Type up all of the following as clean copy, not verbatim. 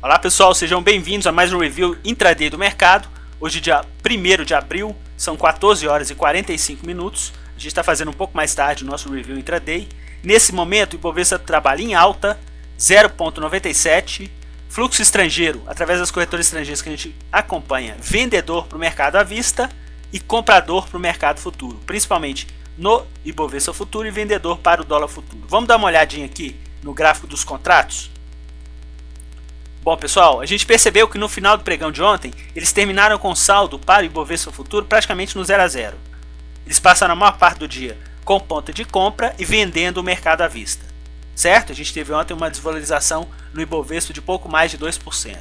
Olá pessoal, sejam bem-vindos a mais um review intraday do mercado. Hoje dia 1º de abril, são 14 horas e 45 minutos. A gente está fazendo um pouco mais tarde o nosso review intraday. Nesse momento o Ibovespa trabalha em alta, 0,97. Fluxo estrangeiro, através das corretoras estrangeiras que a gente acompanha, vendedor para o mercado à vista e comprador para o mercado futuro, principalmente no Ibovespa futuro e vendedor para o dólar futuro. Vamos dar uma olhadinha aqui no gráfico dos contratos? Bom pessoal, a gente percebeu que no final do pregão de ontem, eles terminaram com saldo para o Ibovespa futuro praticamente no 0 a 0. Eles passaram a maior parte do dia com ponta de compra e vendendo o mercado à vista. Certo? A gente teve ontem uma desvalorização no Ibovespa de pouco mais de 2%.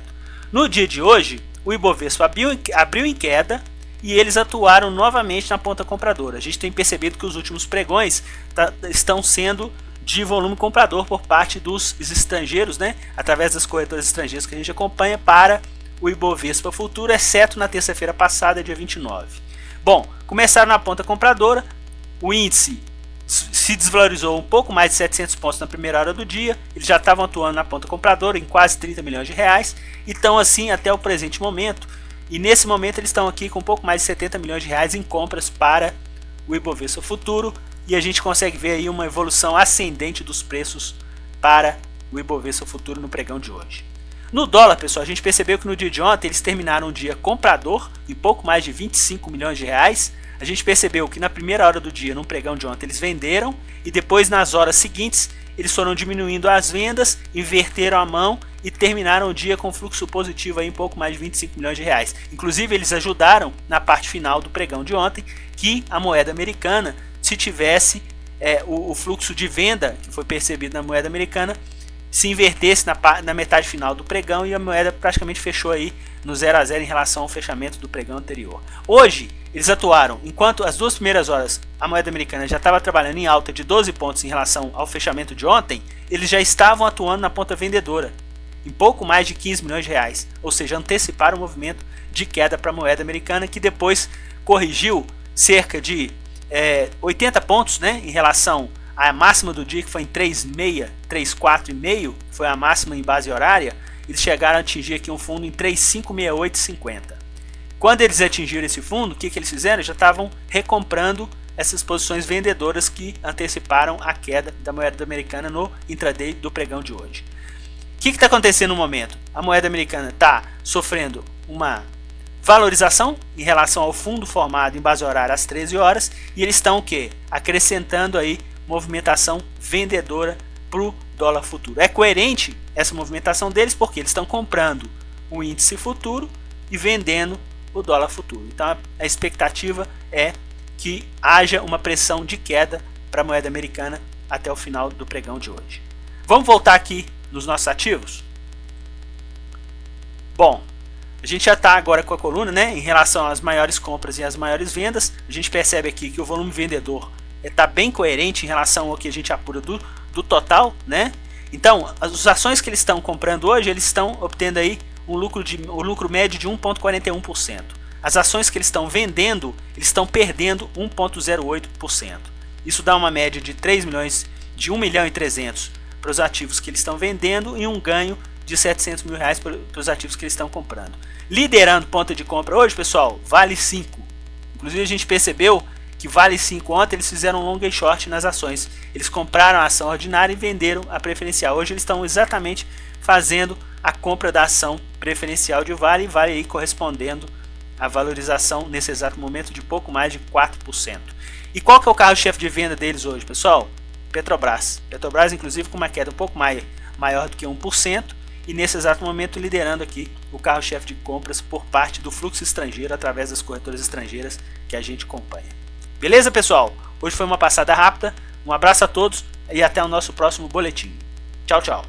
No dia de hoje, o Ibovespa abriu em queda e eles atuaram novamente na ponta compradora. A gente tem percebido que os últimos pregões estão sendo de volume comprador por parte dos estrangeiros, né? Através das corretoras estrangeiras que a gente acompanha para o Ibovespa futuro, exceto na terça-feira passada, dia 29. Bom, começaram na ponta compradora, o índice se desvalorizou um pouco mais de 700 pontos na primeira hora do dia, eles já estavam atuando na ponta compradora em quase 30 milhões de reais, e estão assim até o presente momento, e nesse momento eles estão aqui com um pouco mais de 70 milhões de reais em compras para o Ibovespa futuro, e a gente consegue ver aí uma evolução ascendente dos preços para o Ibovespa futuro no pregão de hoje. No dólar, pessoal, a gente percebeu que no dia de ontem eles terminaram o dia comprador em pouco mais de 25 milhões de reais. A gente percebeu que na primeira hora do dia, no pregão de ontem, eles venderam e depois nas horas seguintes eles foram diminuindo as vendas, inverteram a mão e terminaram o dia com fluxo positivo aí em pouco mais de 25 milhões de reais. Inclusive eles ajudaram na parte final do pregão de ontem que a moeda americana, se tivesse o fluxo de venda que foi percebido na moeda americana, se invertesse na metade final do pregão e a moeda praticamente fechou aí no 0 a 0 em relação ao fechamento do pregão anterior. Hoje eles atuaram, enquanto as duas primeiras horas a moeda americana já estava trabalhando em alta de 12 pontos em relação ao fechamento de ontem, eles já estavam atuando na ponta vendedora em pouco mais de 15 milhões de reais, ou seja, anteciparam o movimento de queda para a moeda americana, que depois corrigiu cerca de 80 pontos, né, em relação à máxima do dia, que foi em 3,4,5, foi a máxima em base horária. Eles chegaram a atingir aqui um fundo em 3,568,50. Quando eles atingiram esse fundo, o que eles fizeram? Já estavam recomprando essas posições vendedoras que anteciparam a queda da moeda americana no intraday do pregão de hoje. O que está acontecendo no momento? A moeda americana está sofrendo uma valorização em relação ao fundo formado em base horária às 13 horas e eles estão o quê? Acrescentando aí movimentação vendedora para o dólar futuro. É coerente essa movimentação deles porque eles estão comprando o índice futuro e vendendo o dólar futuro. Então a expectativa é que haja uma pressão de queda para a moeda americana até o final do pregão de hoje. Vamos voltar aqui nos nossos ativos? Bom, a gente já está agora com a coluna, né, em relação às maiores compras e às maiores vendas. A gente percebe aqui que o volume vendedor está bem coerente em relação ao que a gente apura do total, né? Então, as ações que eles estão comprando hoje, eles estão obtendo aí um lucro médio de 1,41%. As ações que eles estão vendendo, eles estão perdendo 1,08%. Isso dá uma média de 1 milhão e 300 para os ativos que eles estão vendendo e um ganho de 700 mil reais para os ativos que eles estão comprando. Liderando ponta de compra hoje, pessoal, Vale 5. Inclusive a gente percebeu que Vale 5 ontem eles fizeram long e short nas ações. Eles compraram a ação ordinária e venderam a preferencial. Hoje eles estão exatamente fazendo a compra da ação preferencial de Vale, e Vale aí correspondendo à valorização nesse exato momento de pouco mais de 4%. E qual que é o carro-chefe de venda deles hoje, pessoal? Petrobras. Petrobras inclusive com uma queda um pouco maior do que 1%. E nesse exato momento liderando aqui o carro-chefe de compras por parte do fluxo estrangeiro através das corretoras estrangeiras que a gente acompanha. Beleza, pessoal? Hoje foi uma passada rápida. Um abraço a todos e até o nosso próximo boletim. Tchau, tchau.